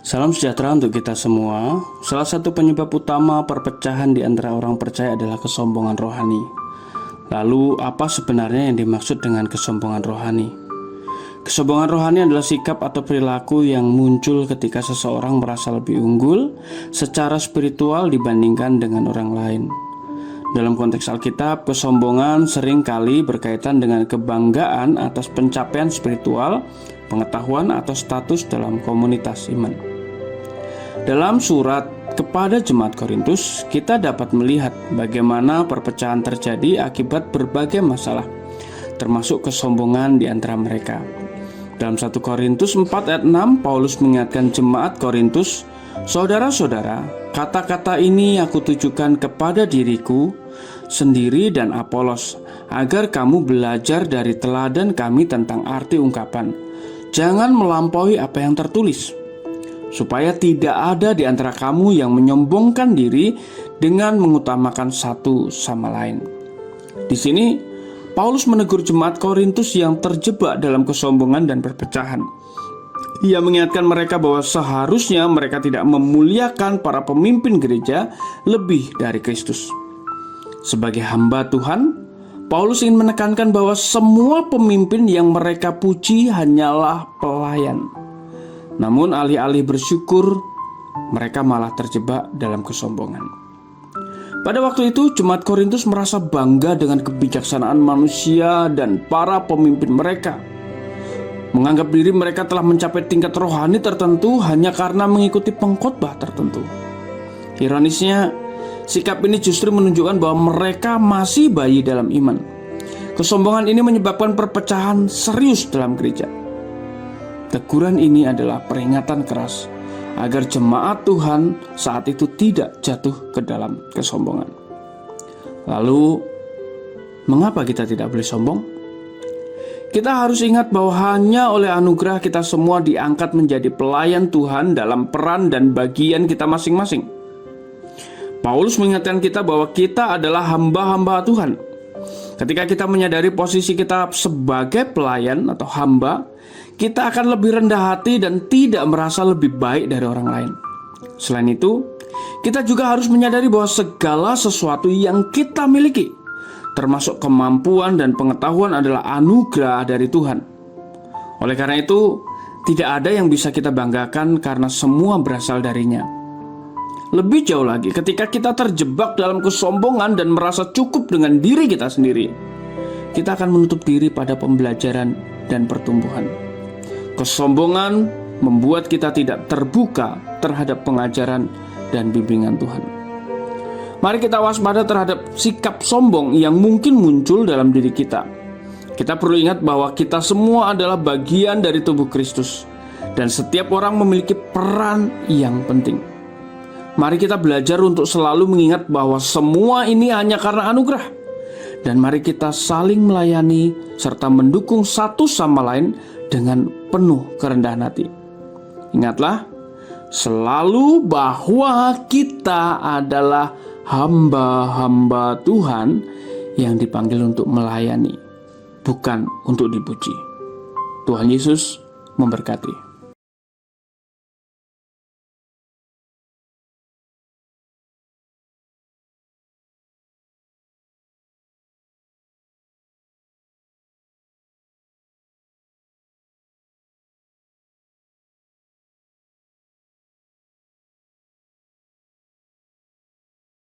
Salam sejahtera untuk kita semua. Salah satu penyebab utama perpecahan di antara orang percaya adalah kesombongan rohani. Lalu, apa sebenarnya yang dimaksud dengan kesombongan rohani? Kesombongan rohani adalah sikap atau perilaku yang muncul ketika seseorang merasa lebih unggul secara spiritual dibandingkan dengan orang lain. Dalam konteks Alkitab, kesombongan sering kali berkaitan dengan kebanggaan atas pencapaian spiritual, pengetahuan atau status dalam komunitas iman. Dalam surat kepada jemaat Korintus, kita dapat melihat bagaimana perpecahan terjadi akibat berbagai masalah, termasuk kesombongan di antara mereka. Dalam 1 Korintus 4 ayat 6, Paulus mengingatkan jemaat Korintus, "Saudara-saudara, kata-kata ini aku tujukan kepada diriku sendiri dan Apolos, agar kamu belajar dari teladan kami tentang arti ungkapan. Jangan melampaui apa yang tertulis, supaya tidak ada di antara kamu yang menyombongkan diri dengan mengutamakan satu sama lain." Di sini Paulus menegur jemaat Korintus yang terjebak dalam kesombongan dan perpecahan. Ia mengingatkan mereka bahwa seharusnya mereka tidak memuliakan para pemimpin gereja lebih dari Kristus. Sebagai hamba Tuhan, Paulus ingin menekankan bahwa semua pemimpin yang mereka puji hanyalah pelayan. Namun alih-alih bersyukur, mereka malah terjebak dalam kesombongan. Pada waktu itu, jemaat Korintus merasa bangga dengan kebijaksanaan manusia dan para pemimpin mereka. Menganggap diri mereka telah mencapai tingkat rohani tertentu hanya karena mengikuti pengkhotbah tertentu. Ironisnya, sikap ini justru menunjukkan bahwa mereka masih bayi dalam iman. Kesombongan ini menyebabkan perpecahan serius dalam gereja. Teguran ini adalah peringatan keras agar jemaat Tuhan saat itu tidak jatuh ke dalam kesombongan. Lalu, mengapa kita tidak boleh sombong? Kita harus ingat bahwa hanya oleh anugerah kita semua diangkat menjadi pelayan Tuhan dalam peran dan bagian kita masing-masing. Paulus mengingatkan kita bahwa kita adalah hamba-hamba Tuhan. Ketika kita menyadari posisi kita sebagai pelayan atau hamba, kita akan lebih rendah hati dan tidak merasa lebih baik dari orang lain. Selain itu, kita juga harus menyadari bahwa segala sesuatu yang kita miliki, termasuk kemampuan dan pengetahuan, adalah anugerah dari Tuhan. Oleh karena itu, tidak ada yang bisa kita banggakan karena semua berasal darinya. Lebih jauh lagi, ketika kita terjebak dalam kesombongan dan merasa cukup dengan diri kita sendiri, kita akan menutup diri pada pembelajaran dan pertumbuhan. Kesombongan membuat kita tidak terbuka terhadap pengajaran dan bimbingan Tuhan. Mari kita waspada terhadap sikap sombong yang mungkin muncul dalam diri kita. Kita perlu ingat bahwa kita semua adalah bagian dari tubuh Kristus, dan setiap orang memiliki peran yang penting. Mari kita belajar untuk selalu mengingat bahwa semua ini hanya karena anugerah. Dan mari kita saling melayani serta mendukung satu sama lain dengan penuh kerendahan hati. Ingatlah selalu bahwa kita adalah hamba-hamba Tuhan yang dipanggil untuk melayani, bukan untuk dipuji. Tuhan Yesus memberkati.